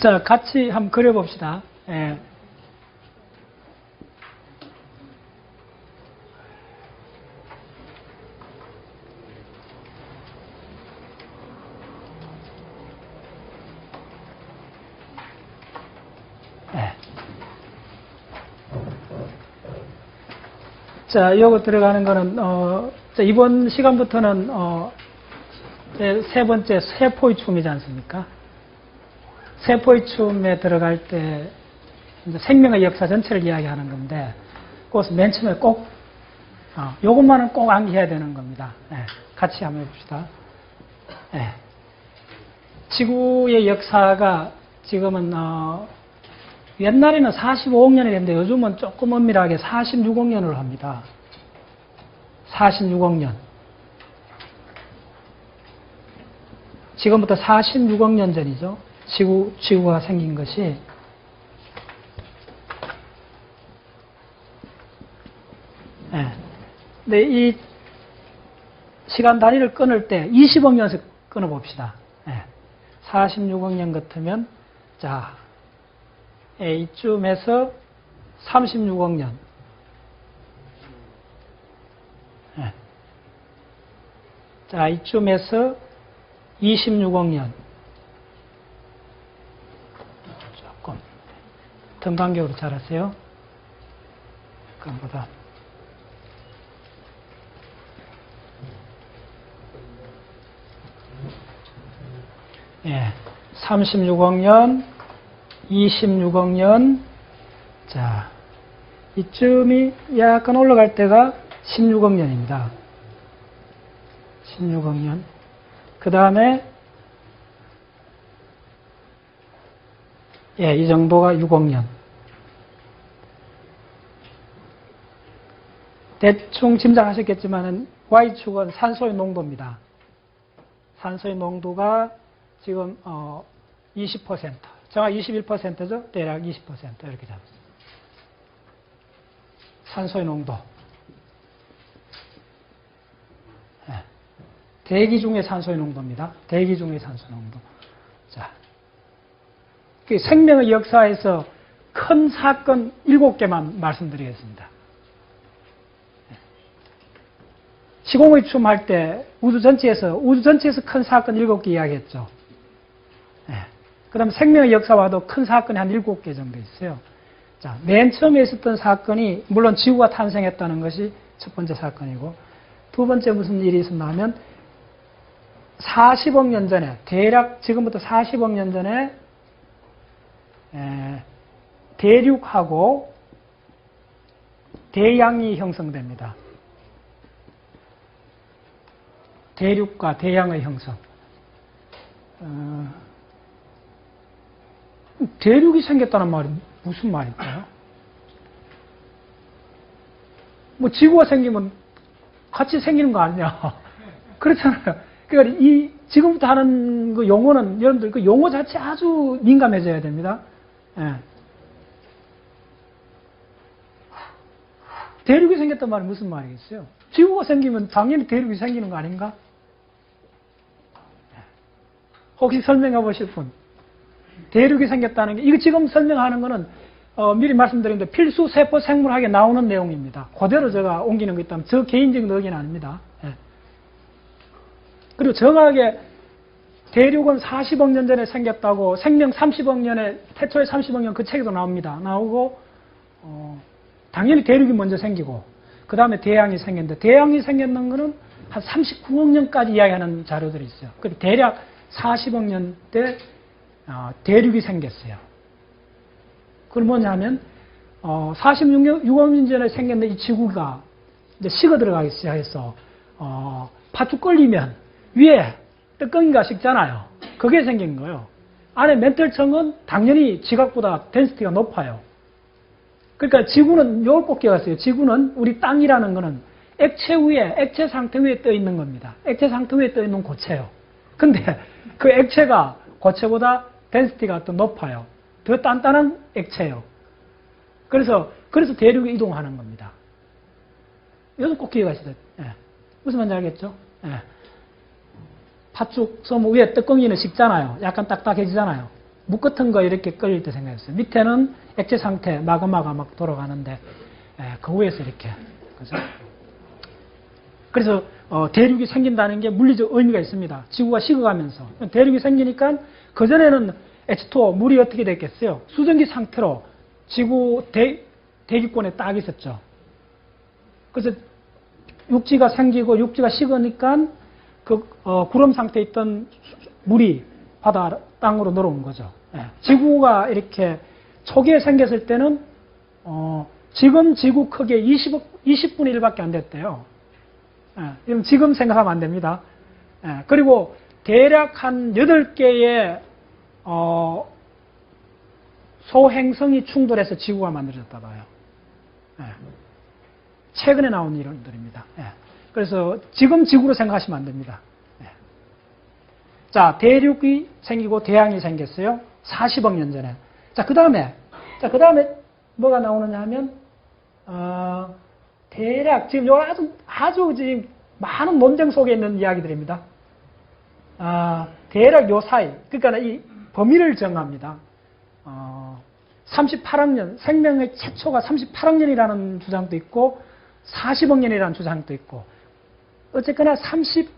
자, 같이 한번 그려봅시다. 예. 자, 요거 들어가는 거는, 자, 이번 시간부터는, 세 번째 세포의 춤이지 않습니까? 세포의 춤에 들어갈 때, 이제 생명의 역사 전체를 이야기하는 건데, 그것을 맨 처음에 꼭, 요것만은 꼭 암기해야 되는 겁니다. 네, 같이 한번 해봅시다. 네. 지구의 역사가 지금은, 옛날에는 45억 년이 됐는데 요즘은 조금 엄밀하게 46억 년으로 합니다. 46억 년. 지금부터 46억 년 전이죠. 지구가 생긴 것이. 네. 근데 이 시간 단위를 끊을 때 20억 년에서 끊어봅시다. 네. 46억 년 같으면, 자, 이쯤에서 36억 년. 네. 자, 이쯤에서 26억 년. 조금 등간격으로 자랐어요. 그보다. 예, 36억 년, 26억 년, 자, 이쯤이 약간 올라갈 때가 16억 년입니다. 16억 년. 그 다음에, 예, 이 정도가 6억 년. 대충 짐작하셨겠지만은, Y축은 산소의 농도입니다. 산소의 농도가 지금, 20%. 정확히 21%죠? 대략 20% 이렇게 잡았습니다. 산소의 농도. 네. 대기 중의 산소의 농도입니다. 대기 중의 산소의 농도. 자, 생명의 역사에서 큰 사건 7개만 말씀드리겠습니다. 네. 시공의 춤 할 때 우주 전체에서 큰 사건 7개 이야기했죠. 네. 그 다음에 생명의 역사와도 큰 사건이 한 7개 정도 있어요. 자, 맨 처음에 있었던 사건이, 물론 지구가 탄생했다는 것이 첫 번째 사건이고, 두 번째 무슨 일이 있었나 하면, 40억 년 전에, 대략 지금부터 40억 년 전에, 대륙하고 대양이 형성됩니다. 대륙과 대양의 형성. 대륙이 생겼다는 말이 무슨 말일까요? 뭐 지구가 생기면 같이 생기는 거 아니냐? 그렇잖아요. 그러니까 지금부터 하는 그 용어는 여러분들 그 용어 자체 아주 민감해져야 됩니다. 예. 대륙이 생겼단 말이 무슨 말이겠어요? 지구가 생기면 당연히 대륙이 생기는 거 아닌가? 혹시 설명해 보실 분? 대륙이 생겼다는 게, 이거 지금 설명하는 거는, 미리 말씀드렸는데, 필수 세포 생물학에 나오는 내용입니다. 그대로 제가 옮기는 거 있다면, 저 개인적인 의견은 아닙니다. 예. 그리고 정확하게, 대륙은 40억 년 전에 생겼다고, 생명 30억 년에, 태초에 30억 년 그 책에도 나옵니다. 나오고, 당연히 대륙이 먼저 생기고, 그 다음에 대양이 생겼는데, 대양이 생겼는 거는 한 39억 년까지 이야기하는 자료들이 있어요. 그리고 대략 40억 년 때, 대륙이 생겼어요. 그건 뭐냐면, 46억 년 전에 생겼는데 이 지구가 이제 식어 들어가기 시작해서, 팥죽 걸리면 위에 뚜껑이가 식잖아요. 그게 생긴 거예요. 안에 멘털청은 당연히 지각보다 덴시티가 높아요. 그러니까 지구는 요걸 꼭 기억하세요. 지구는 우리 땅이라는 거는 액체 상태 위에 떠 있는 겁니다. 액체 상태 위에 떠 있는 고체예요. 근데 그 액체가 고체보다 덴시티가 더 높아요. 더 단단한 액체예요. 그래서 대륙이 이동하는 겁니다. 이것도 꼭 기억하시죠. 예. 무슨 말인지 알겠죠? 예. 팥죽 솜 위에 뚜껑이는 식잖아요. 약간 딱딱해지잖아요. 무 같은 거 이렇게 끓일 때 생각했어요. 밑에는 액체 상태, 마그마가 막 돌아가는데, 그 위에서 이렇게. 그래서 대륙이 생긴다는 게 물리적 의미가 있습니다. 지구가 식어가면서. 대륙이 생기니까 그전에는 H2O, 물이 어떻게 됐겠어요? 수증기 상태로 지구 대기권에 딱 있었죠. 그래서 육지가 생기고 육지가 식으니까 그 구름 상태에 있던 물이 바다 땅으로 내려온 거죠. 지구가 이렇게 초기에 생겼을 때는 지금 지구 크기의 20분의 1밖에 안 됐대요. 지금 생각하면 안 됩니다. 그리고 대략 한 8개의 소행성이 충돌해서 지구가 만들어졌다 봐요. 최근에 나온 이론들입니다. 그래서 지금 지구로 생각하시면 안 됩니다. 자, 대륙이 생기고 대양이 생겼어요. 40억 년 전에. 자, 그 다음에 뭐가 나오느냐 하면, 대략, 지금 요 아주 지금 많은 논쟁 속에 있는 이야기들입니다. 대략 요 사이, 그러니까 이 범위를 정합니다. 38억 년, 생명의 최초가 38억 년이라는 주장도 있고, 40억 년이라는 주장도 있고, 어쨌거나 35억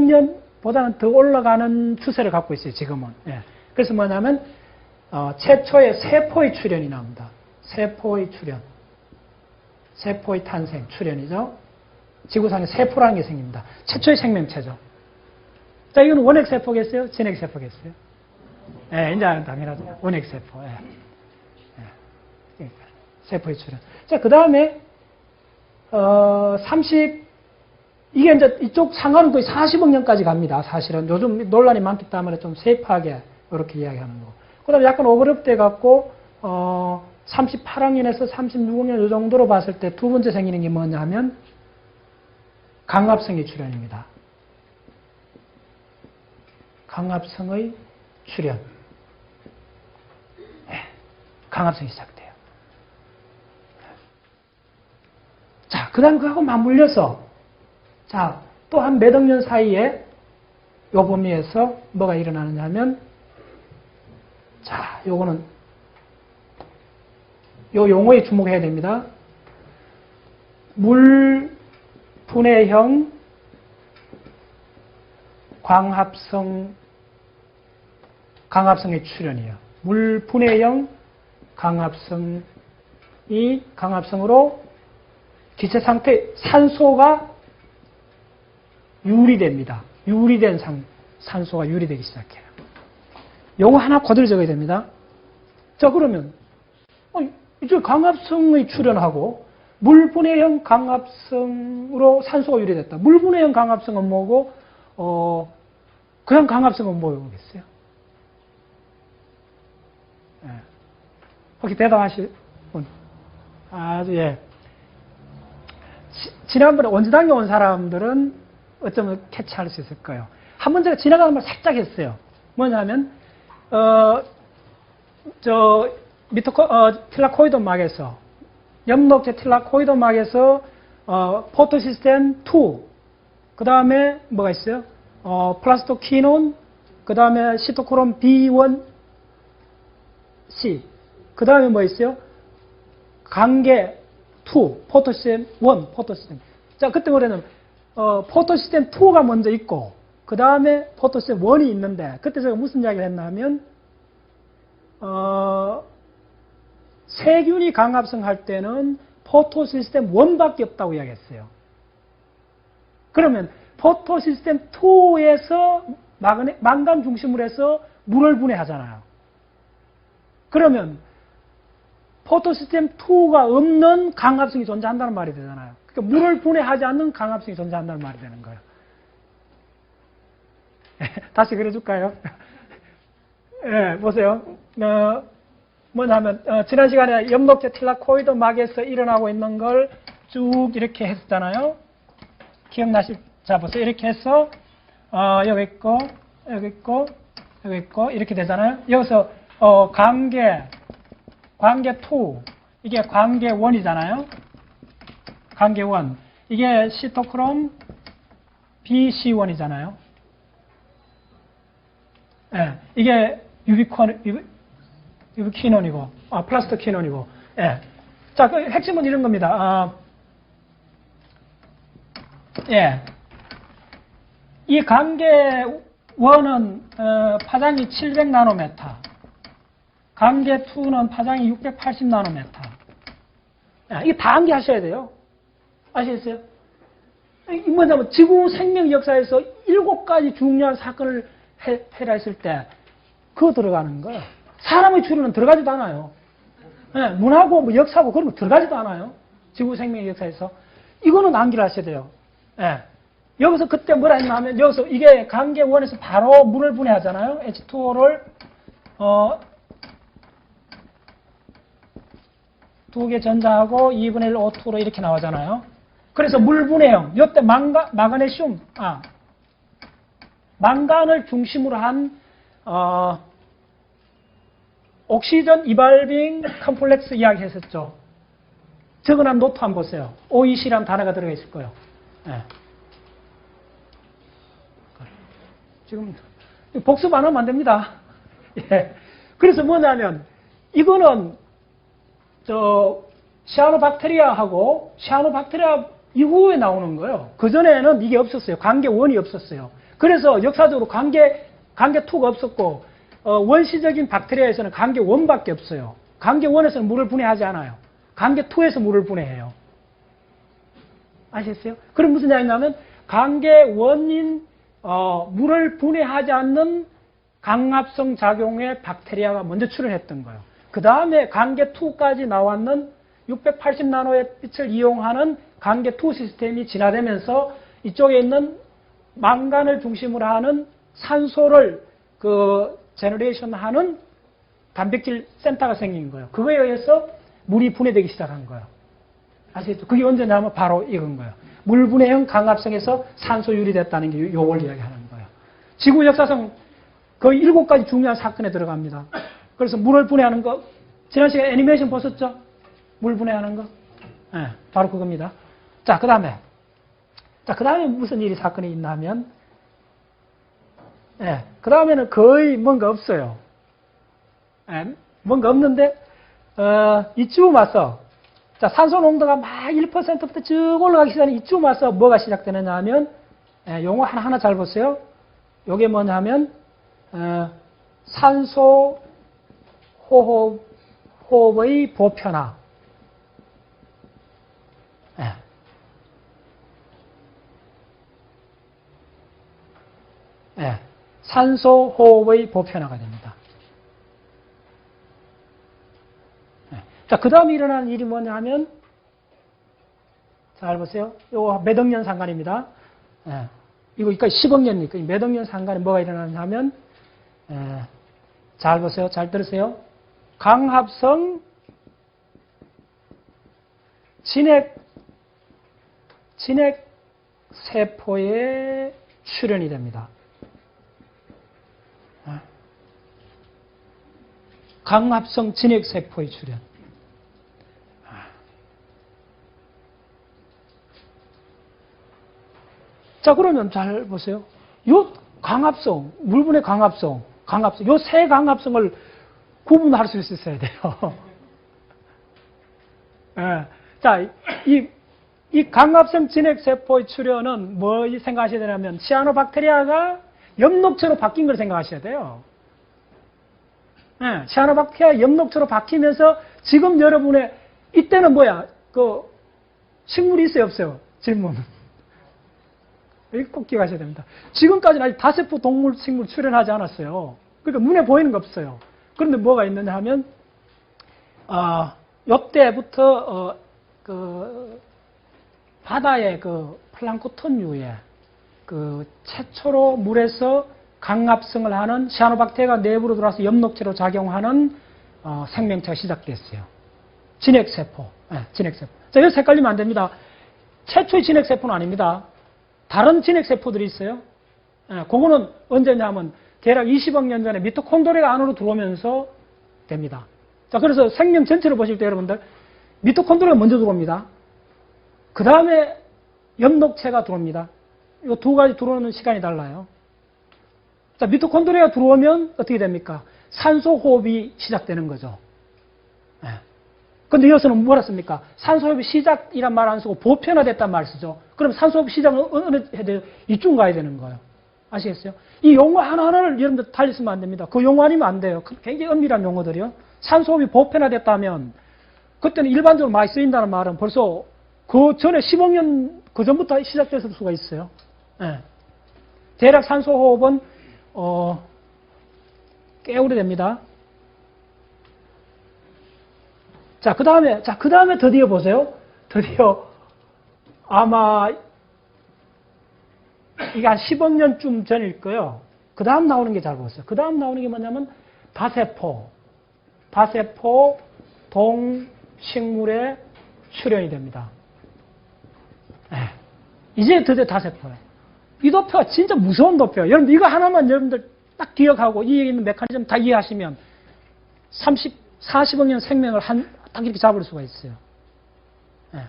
년보다는 더 올라가는 추세를 갖고 있어요, 지금은. 그래서 뭐냐면, 최초의 세포의 출현이 나옵니다. 세포의 출현. 세포의 탄생, 출현이죠. 지구상에 세포라는 게 생깁니다. 최초의 생명체죠. 자, 이건 원핵세포겠어요? 진핵세포겠어요? 이제 당연하죠. 원핵세포. 세포의 출현. 자, 그 다음에, 이게 이제 이쪽 상관은 거의 40억 년까지 갑니다. 사실은. 요즘 논란이 많기 때문에 좀 세파하게 이렇게 이야기하는 거. 그 다음에 약간 오버랩돼 갖고, 38억 년에서 36억 년 이 정도로 봤을 때 두 번째 생기는 게 뭐냐 하면, 강압성의 출현입니다. 강압성의 출현. 강압성이 시작돼요. 자, 그 다음에 그하고 맞물려서, 자, 또 한 몇 억 년 사이에 요 범위에서 뭐가 일어나느냐 하면, 자, 요거는, 요 용어에 주목해야 됩니다. 물 분해형 강합성의 출현이에요. 물 분해형 강합성으로 기체 상태 산소가 유리됩니다. 유리된 산소가 유리되기 시작해요. 요거 하나 그대로 적어야 됩니다. 자, 그러면 이제 강합성의 출현하고 물분해형 강합성으로 산소가 유리됐다. 물분해형 강합성은 뭐고 그냥 강합성은 뭐겠어요? 혹시 대답하실 분? 아주 지난번에 원주당에 온 사람들은 어쩌면 캐치할 수 있을 거예요. 한 번 제가 지나가는 말 살짝 했어요. 뭐냐면 틸라코이드 막에서 엽록체 틸라코이드 막에서 포토시스템 2, 그 다음에 뭐가 있어요? 플라스토키논, 그 다음에 시토크롬 B1C, 그 다음에 뭐 있어요? 관계 2, 포토시스템 1, 포토시스템. 자, 그때 우리는 포토시스템 2가 먼저 있고, 그 다음에 포토시스템 1이 있는데, 그때 제가 무슨 이야기를 했나 하면, 세균이 강합성 할 때는 포토시스템 1밖에 없다고 이야기했어요. 그러면 포토시스템 2에서 망간 중심으로 해서 물을 분해하잖아요. 그러면 포토시스템 2가 없는 강합성이 존재한다는 말이 되잖아요. 그러니까 물을 분해하지 않는 강합성이 존재한다는 말이 되는 거예요. 다시 그려줄까요? 보세요. 뭐냐면 지난 시간에 엽록체 틸라코이드 막에서 일어나고 있는 걸 쭉 이렇게 했었잖아요. 자, 보세요. 이렇게 해서 여기 있고 여기 있고 여기 있고 이렇게 되잖아요. 여기서 관계 2, 이게 관계 1이잖아요. 관계 1, 이게 시토크롬 BC1이잖아요. 이게 유비퀴논이고, 플라스토퀴논이고, 예. 자, 그 핵심은 이런 겁니다. 예. 이 관계1은 파장이 700나노메타, 관계2는 파장이 680나노메타. 이게 다 암기하셔야 돼요. 아시겠어요? 이 뭐냐면 지구 생명 역사에서 7가지 중요한 사건을 해결했을 때 그거 들어가는 거예요. 사람의 추론은 들어가지도 않아요. 예, 문화고 뭐 역사고 그런 거 들어가지도 않아요. 지구 생명 역사에서. 이거는 암기를 하셔야 돼요. 예. 여기서 그때 뭐라 했냐면 여기서 이게 관계1에서 바로 물을 분해하잖아요. H2O를 두 개 전자하고 2분의 1 O2로 이렇게 나오잖아요. 그래서 물 분해형. 이때 마그네슘, 망간을 중심으로 한 옥시전 이발빙 컴플렉스 이야기 했었죠. 적어놓은 노트 한번 보세요. OEC라는 단어가 들어가 있을 거예요. 네. 지금 복습 안 하면 안 됩니다. 예. 그래서 뭐냐면 이거는 시아노박테리아하고 시아노박테리아 이후에 나오는 거예요. 그전에는 이게 없었어요. 관계1이 없었어요. 그래서 역사적으로 관계2가 없었고 원시적인 박테리아에서는 관계1밖에 없어요. 관계1에서는 물을 분해하지 않아요. 관계2에서 물을 분해해요. 아시겠어요? 그럼 무슨 이야기냐면 관계1인 물을 분해하지 않는 강압성 작용의 박테리아가 먼저 출현했던 거예요. 그 다음에 관계2까지 나왔는 680나노의 빛을 이용하는 관계2 시스템이 진화되면서 이쪽에 있는 망간을 중심으로 하는 산소를 제너레이션 하는 단백질 센터가 생긴 거예요. 그거에 의해서 물이 분해되기 시작한 거예요. 아시겠죠? 그게 언제냐면 바로 이건 거예요. 물 분해형 강압성에서 산소율이 됐다는 게 요걸 이야기하는 거예요. 지구 역사상 거의 7가지 중요한 사건에 들어갑니다. 그래서 물을 분해하는 거, 지난 시간에 애니메이션 보셨죠? 물 분해하는 거? 네, 바로 그겁니다. 자, 그 다음에 무슨 일이 사건이 있나 하면, 네, 그 다음에는 거의 뭔가 없어요. 네, 뭔가 없는데, 이쯤 와서, 자, 산소 농도가 막 1%부터 쭉 올라가기 시작하는 이쯤 와서 뭐가 시작되느냐 하면, 용어 하나하나 잘 보세요. 요게 뭐냐 하면, 산소 호흡의 보편화. 산소 호흡의 보편화가 됩니다. 자, 그 다음에 일어나는 일이 뭐냐 하면, 잘 보세요. 이거 몇 억 년 상관입니다. 이거 10억 년이니까 몇 억 년 상관에 뭐가 일어나냐 하면, 잘 보세요. 잘 들으세요. 강합성 진핵 세포의 출현이 됩니다. 강합성 진핵 세포의 출현. 자, 그러면 잘 보세요. 요 강합성, 물분의 강합성, 요 세 강합성을 구분할 수 있어야 돼요. 자, 이 강합성 진핵세포의 출현은 뭐 생각하셔야 되냐면, 시아노박테리아가 엽록체로 바뀐 걸 생각하셔야 돼요. 시아노박테리아 엽록체로 바뀌면서 지금 여러분의, 이때는 뭐야? 식물이 있어요, 없어요? 질문. 이거 꼭 기억하셔야 됩니다. 지금까지는 아직 다세포 동물, 식물 출현하지 않았어요. 그러니까 눈에 보이는 거 없어요. 그런데 뭐가 있느냐 하면, 요때부터, 바다의 플랑크톤류의 최초로 물에서 강압성을 하는 시아노박테리아가 내부로 들어와서 엽록체로 작용하는 생명체가 시작됐어요. 진핵세포. 진핵세포. 자, 여기서 헷갈리면 안 됩니다. 최초의 진핵세포는 아닙니다. 다른 진핵세포들이 있어요. 그거는 언제냐면 대략 20억 년 전에 미토콘드리아가 안으로 들어오면서 됩니다. 자, 그래서 생명 전체를 보실 때 여러분들 미토콘드리아가 먼저 들어옵니다. 그 다음에 엽록체가 들어옵니다. 이 두 가지 들어오는 시간이 달라요. 자, 미토콘드리아가 들어오면 어떻게 됩니까? 산소 호흡이 시작되는 거죠. 예. 근데 여기서는 뭐라 씁니까? 산소 호흡이 시작이란 말 안 쓰고 보편화됐단 말 쓰죠. 그럼 산소 호흡 시작은 어느 해야 돼요? 이쯤 가야 되는 거예요. 아시겠어요? 이 용어 하나하나를 여러분들 달리 쓰면 안 됩니다. 그 용어 아니면 안 돼요. 굉장히 엄밀한 용어들이요. 산소 호흡이 보편화됐다면 그때는 일반적으로 많이 쓰인다는 말은 벌써 그 전에 10억 년 그 전부터 시작됐을 수가 있어요. 예. 대략 산소 호흡은 꽤 오래됩니다. 자, 그 다음에 드디어 보세요. 드디어 아마 이게 한 10억 년쯤 전일 거예요. 그 다음 나오는 게 잘 보세요. 그 다음 나오는 게 뭐냐면 다세포 동식물에 출현이 됩니다. 네. 이제 드디어 다세포예요. 이 도표가 진짜 무서운 도표예요. 여러분들 이거 하나만 여러분들 딱 기억하고 이 있는 메커니즘 다 이해하시면 40억 년 생명을 딱 이렇게 잡을 수가 있어요. 네.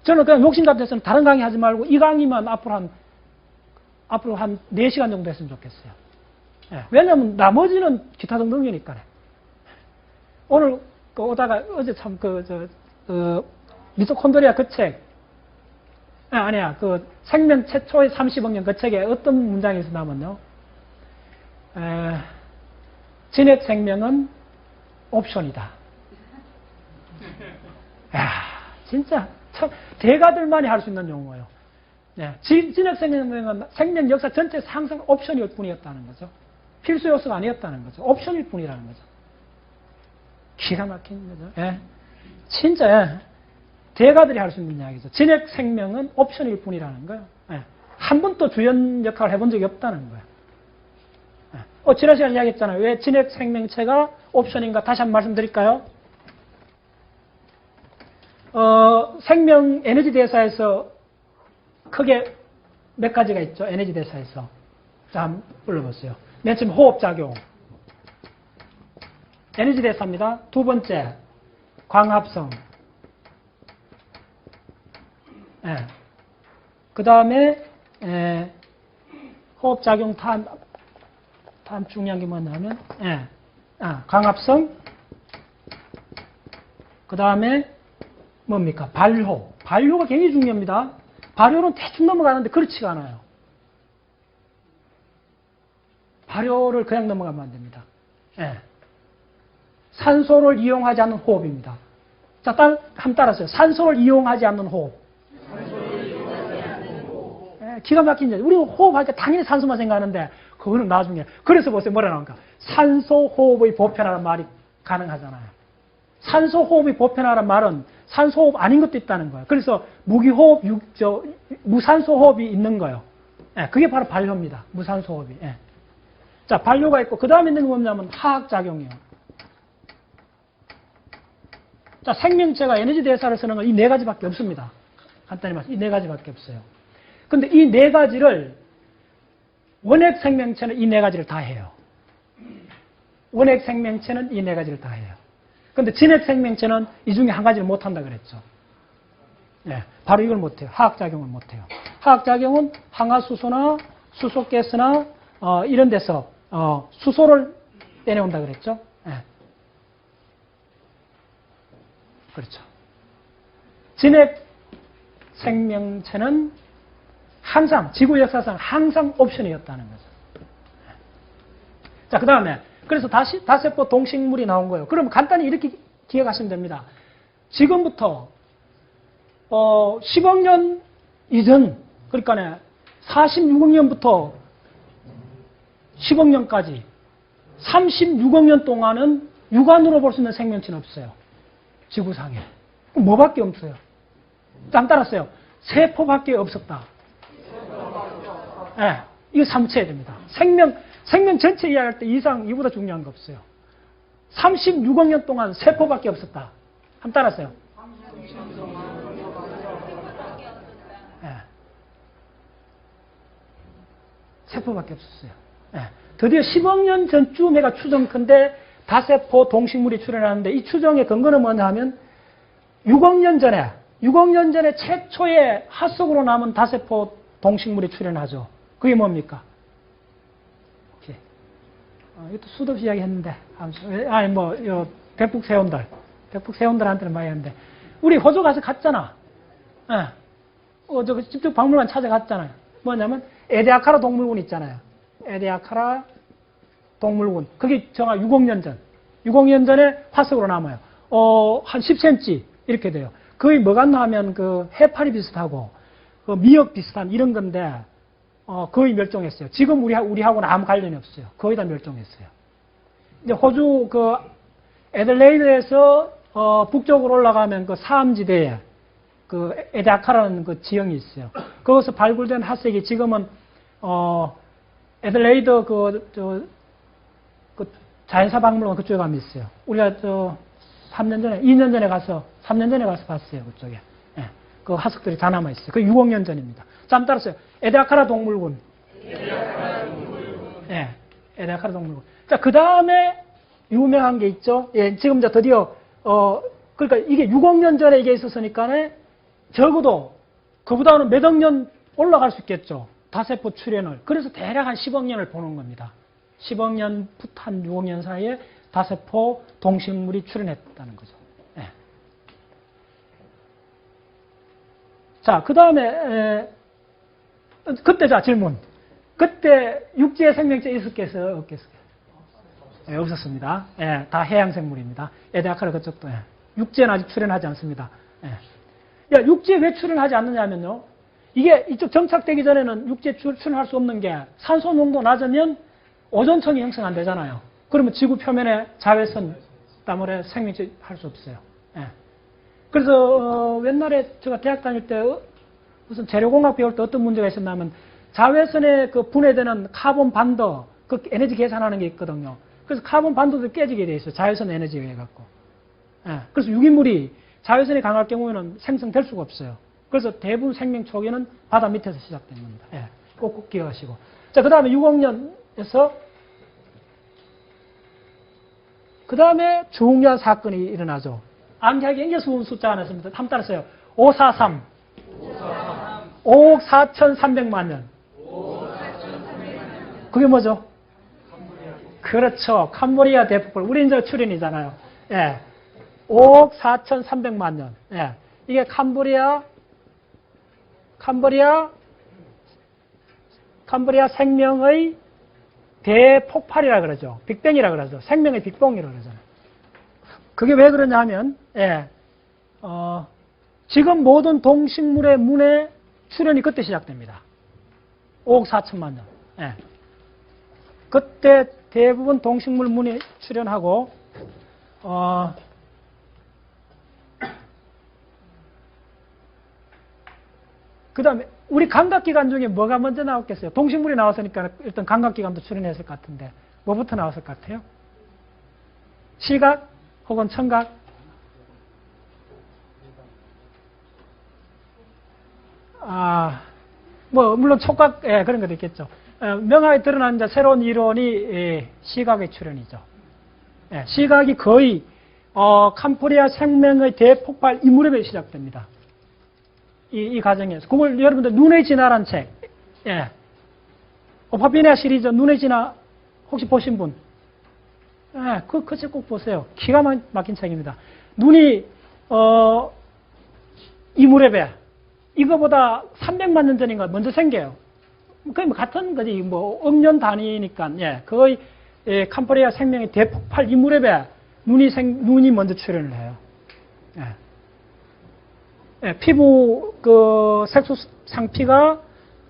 저는 그냥 욕심 같아서는 다른 강의 하지 말고 이 강의만 앞으로 한 4시간 정도 했으면 좋겠어요. 네. 왜냐하면 나머지는 기타 등등이니까요. 오늘 오다가 어제 참 미토콘드리아 그 책, 아니야, 생명 최초의 30억 년 그 책에 어떤 문장이 있었냐면요. 진핵 생명은 옵션이다. 야, 진짜 참 대가들만이 할 수 있는 용어예요. 네, 진핵 생명은 생명 역사 전체에서 항상 옵션일 뿐이었다는 거죠. 필수 요소가 아니었다는 거죠. 옵션일 뿐이라는 거죠. 기가 막힌 거죠. 예. 진짜 대가들이 할 수 있는 이야기죠. 진핵 생명은 옵션일 뿐이라는 거예요. 예. 한 번도 주연 역할을 해본 적이 없다는 거예요. 예. 지난 시간에 이야기했잖아요. 왜 진핵 생명체가 옵션인가 다시 한번 말씀드릴까요? 생명 에너지 대사에서 크게 몇 가지가 있죠. 에너지 대사에서. 자, 한번 불러보세요. 맨 처음 호흡작용. 에너지 대사입니다. 두 번째, 광합성. 예. 그 다음에, 호흡작용 다음 중요한 게 뭐냐면, 광합성. 그 다음에, 뭡니까? 발효. 발효가 굉장히 중요합니다. 발효는 대충 넘어가는데 그렇지가 않아요. 발효를 그냥 넘어가면 안 됩니다. 예. 산소를 이용하지 않는 호흡입니다. 자, 한번 따라서요. 산소를 이용하지 않는 호흡. 예, 기가 막힌 거죠. 우리는 호흡할 때 당연히 산소만 생각하는데 그거는 나중에. 그래서 보세요. 뭐라 나옵니까? 산소 호흡의 보편화라는 말이 가능하잖아요. 산소 호흡이 보편화라는 말은 산소 호흡 아닌 것도 있다는 거예요. 그래서 무기호흡, 무산소 호흡이 있는 거예요. 예, 그게 바로 발효입니다. 무산소 호흡이. 예. 자, 발효가 있고 그 다음에 있는 게 뭐냐면 화학작용이에요. 자, 생명체가 에너지 대사를 쓰는 건 이 4가지밖에 없습니다. 간단히 말해서 이 4가지밖에 없어요. 근데 이 4가지를 원핵 생명체는 이 4가지를 다 해요. 원핵 생명체는 이 4가지를 다 해요. 근데 진핵 생명체는 이 중에 한 가지를 못 한다 그랬죠. 네, 바로 이걸 못 해요. 화학작용을 못 해요. 화학작용은 항화수소나 수소가스나 이런 데서 수소를 떼내온다 그랬죠. 네. 그렇죠. 진핵 생명체는 항상 지구 역사상 항상 옵션이었다는 거죠. 자, 그 다음에 그래서 다시 다세포 동식물이 나온 거예요. 그럼 간단히 이렇게 기억하시면 됩니다. 지금부터 10억 년 이전, 그러니까 46억 년부터 10억 년까지 36억 년 동안은 육안으로 볼 수 있는 생명체는 없어요. 지구상에. 뭐밖에 없어요? 안 따랐어요. 세포밖에 없었다. 네, 이거 삼체해야 됩니다. 생명 전체 이야기할 때 이상 이보다 중요한 거 없어요. 36억 년 동안 세포밖에 없었다. 한번 따랐어요. 네. 세포밖에 없었어요. 네. 드디어 10억 년 전쯤 해가 추정컨대 다세포 동식물이 출현하는데 이 추정의 근거는 뭐냐 하면 6억 년 전에 최초의 핫속으로 남은 다세포 동식물이 출현하죠. 그게 뭡니까? 이것도 수도 없이 이야기했는데, 백북새운들한테는 많이 했는데, 우리 호주 가서 갔잖아. 저 직접 박물관 찾아갔잖아요. 뭐냐면, 에데아카라 동물군 있잖아요. 에데아카라 동물군. 그게 정확 6억 년 전. 6억 년 전에 화석으로 남아요. 한 10cm 이렇게 돼요. 거의 뭐 같나 하면 그 해파리 비슷하고, 그 미역 비슷한 이런 건데, 거의 멸종했어요. 지금 우리하고는 아무 관련이 없어요. 거의 다 멸종했어요. 이제 호주 그 애들레이드에서 북쪽으로 올라가면 그 사암지대에 그 에데아카라는 그 지형이 있어요. 거기서 발굴된 화석이 지금은 애들레이드 그 자연사 박물관 그쪽에 가면 있어요. 우리가 3년 전에 가서 봤어요. 그쪽에. 예, 그 화석들이 다 남아 있어요. 그 6억 년 전입니다. 자, 한번 따라서요. 에데아카라 동물군. 예, 에데아카라 동물군. 자, 그 다음에 유명한 게 있죠. 예, 지금 이제 드디어 그러니까 이게 6억 년 전에 이게 있었으니까 적어도 그보다는 몇 억 년 올라갈 수 있겠죠. 다세포 출현을. 그래서 대략 한 10억 년을 보는 겁니다. 10억 년부터 한 6억 년 사이에 다세포 동식물이 출현했다는 거죠. 예. 자, 그 다음에 그때 자 질문. 그때 육지에 생명체 있었겠어요? 없겠어요? 예, 없었습니다. 예, 다 해양 생물입니다. 에데아카라 그쪽도 육지에는 아직 출현하지 않습니다. 예. 야, 육지에 왜 출현하지 않느냐면요. 이게 이쪽 정착되기 전에는 육지에 출현할 수 없는 게 산소 농도 낮으면 오존층이 형성 안 되잖아요. 그러면 지구 표면에 자외선 때문에 생명체 할 수 없어요. 예. 그래서 옛날에 제가 대학 다닐 때 무슨 재료공학 배울 때 어떤 문제가 있었냐면 자외선에 그 분해되는 카본 반도 그 에너지 계산하는 게 있거든요. 그래서 카본 반도도 깨지게 돼 있어요. 자외선 에너지에 의해 갖고. 예. 그래서 유기물이 자외선이 강할 경우에는 생성될 수가 없어요. 그래서 대부분 생명 초기는 바다 밑에서 시작된 겁니다. 예. 꼭 기억하시고. 자, 그 다음에 6억 년에서 그 다음에 중요한 사건이 일어나죠. 암기하기 굉장히 쉬운 숫자 하나 있습니다. 한번 따라서요. 543. 5억 4,300만 년. 그게 뭐죠? 그렇죠. 캄보리아 대폭발. 우리 이제 출연이잖아요. 예. 5억 4,300만 년. 예. 이게 캄보리아 생명의 대폭발이라 그러죠. 빅뱅이라 그러죠. 생명의 빅뱅이라 그러잖아요. 그게 왜 그러냐 하면, 예. 지금 모든 동식물의 문의 출현이 그때 시작됩니다. 5억 4천만 년. 예. 그때 대부분 동식물 문이 출현하고, 그 다음에 우리 감각기관 중에 뭐가 먼저 나왔겠어요? 동식물이 나왔으니까 일단 감각기관도 출현했을 것 같은데 뭐부터 나왔을 것 같아요? 시각 혹은 청각? 물론 촉각, 예, 그런 것도 있겠죠. 명확히 드러난 이제 새로운 이론이 시각의 출현이죠. 예, 시각이 거의 캄보리아 생명의 대폭발 이 무렵에 시작됩니다. 이 과정에서. 그걸 여러분들 눈의 진화란 책, 예. 오파피니아 시리즈 눈의 진화 혹시 보신 분? 예, 그 책 꼭 보세요. 기가 막힌 책입니다. 눈이, 이 무렵에 이거보다 300만 년 전인가 먼저 생겨요. 거의 뭐 같은 거지. 뭐, 억년 단위니까, 예. 거의, 캄보리아 생명의 대폭발 이 무렵에 눈이 먼저 출현을 해요. 예. 예, 피부 그 색소 상피가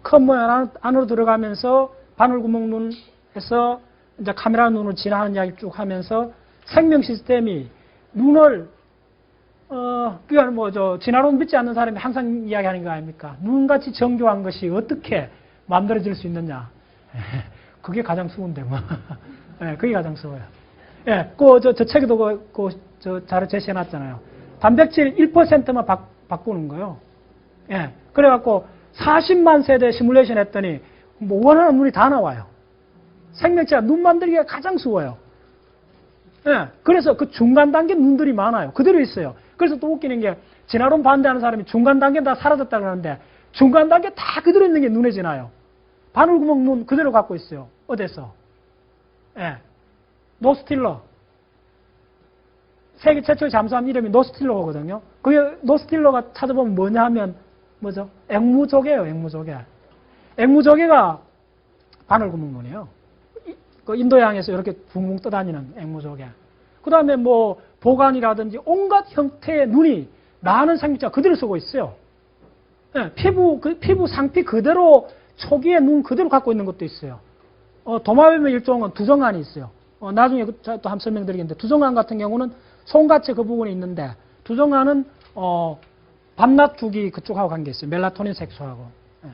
큰 모양 안으로 들어가면서 바늘구멍 눈에서 이제 카메라 눈으로 진화하는 이야기 쭉 하면서 생명 시스템이 눈을 그냥 진화론 믿지 않는 사람이 항상 이야기하는 거 아닙니까? 눈같이 정교한 것이 어떻게 만들어질 수 있느냐? 그게 가장 쉬운데 뭐. 예, 그게 가장 쉬워요. 예, 저 책에도 저 자료 제시해놨잖아요. 단백질 1%만 바꾸는 거예요. 예. 그래갖고 40만 세대 시뮬레이션 했더니 뭐 원하는 눈이 다 나와요. 생명체가 눈 만들기가 가장 쉬워요. 예. 그래서 그 중간 단계 눈들이 많아요. 그대로 있어요. 그래서 또 웃기는 게 진화론 반대하는 사람이 중간 단계는 다 사라졌다 그러는데 중간 단계 다 그대로 있는 게 눈에 지나요. 바늘구멍 눈 그대로 갖고 있어요. 어디서? 예. 노스틸러. 세계 최초의 잠수함 이름이 노스틸러거든요. 그 노스틸러가 찾아보면 뭐냐 하면 뭐죠? 앵무조개예요, 앵무조개. 앵무조개가 바늘구멍문이에요. 그 인도양에서 이렇게 붕붕 떠다니는 앵무조개. 그 다음에 뭐 보관이라든지 온갖 형태의 눈이 많은 생명체가 그대로 쓰고 있어요. 네, 피부 상피 그대로 초기의 눈 그대로 갖고 있는 것도 있어요. 도마뱀의 일종은 두정안이 있어요. 나중에 또 한번 설명드리겠는데 두정안 같은 경우는 손같이 그 부분에 있는데 두정안은 밤낮 주기 그쪽하고 관계 있어요. 멜라토닌 색소하고. 네.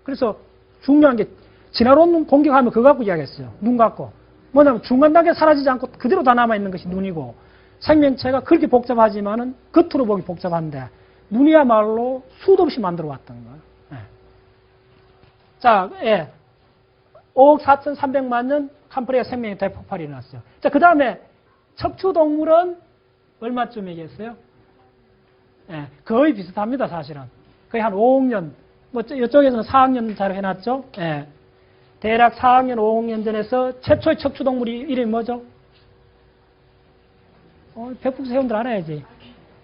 그래서 중요한 게 진화론 공격하면 그거 갖고 이야기했어요. 눈 갖고. 뭐냐면 중간 단계 사라지지 않고 그대로 다 남아있는 것이 눈이고 생명체가 그렇게 복잡하지만은 겉으로 보기 복잡한데 눈이야말로 수도 없이 만들어 왔던 거예요. 네. 자, 예. 5억 4,300만 년 캄브리아 생명의 대폭발이 일어났어요. 자, 그 다음에 척추동물은 얼마쯤이겠어요? 예, 거의 비슷합니다, 사실은. 거의 한 5억 년. 뭐, 이쪽에서는 4억 년 자로 해놨죠? 예. 대략 4억 년, 5억 년 전에서 최초의 척추동물이 이름이 뭐죠? 백북 세운들 알아야지.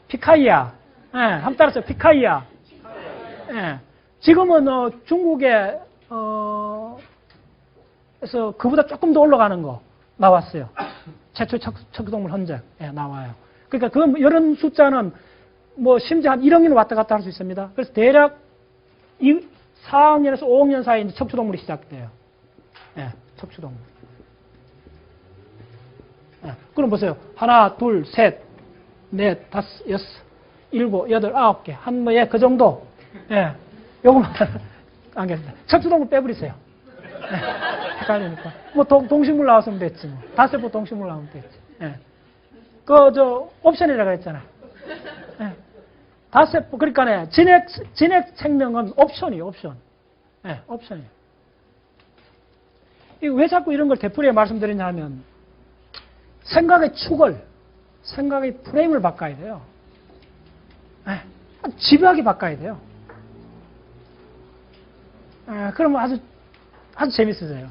피카이아. 예, 한번 따라서 피카이아. 예. 지금은, 중국에, 그래서 그보다 조금 더 올라가는 거 나왔어요. 최초의 척추동물 흔적. 예, 나와요. 그러니까 그 이런 숫자는 뭐 심지어 한 1억 년 왔다 갔다 할 수 있습니다. 그래서 대략 4억 년에서 5억 년 사이에 이제 척추동물이 시작돼요. 예, 척추동물. 예, 그럼 보세요. 하나, 둘, 셋, 넷, 다섯, 여섯, 일곱, 여덟, 아홉 개. 한 뭐에 그 정도. 예, 요거만 알겠습니다. 척추동물 빼버리세요. 예, 헷갈리니까. 뭐 동식물 나왔으면 됐지. 뭐. 다세포 동식물 나오면 됐지. 예. 옵션이라고 했잖아. 예. 다세포, 그러니까, 진핵 생명은 옵션이에요, 옵션. 예, 옵션이에요. 왜 자꾸 이런 걸 되풀이해 말씀드리냐 하면, 생각의 축을, 생각의 프레임을 바꿔야 돼요. 예. 집요하게 바꿔야 돼요. 예, 그러면 아주 재밌어져요.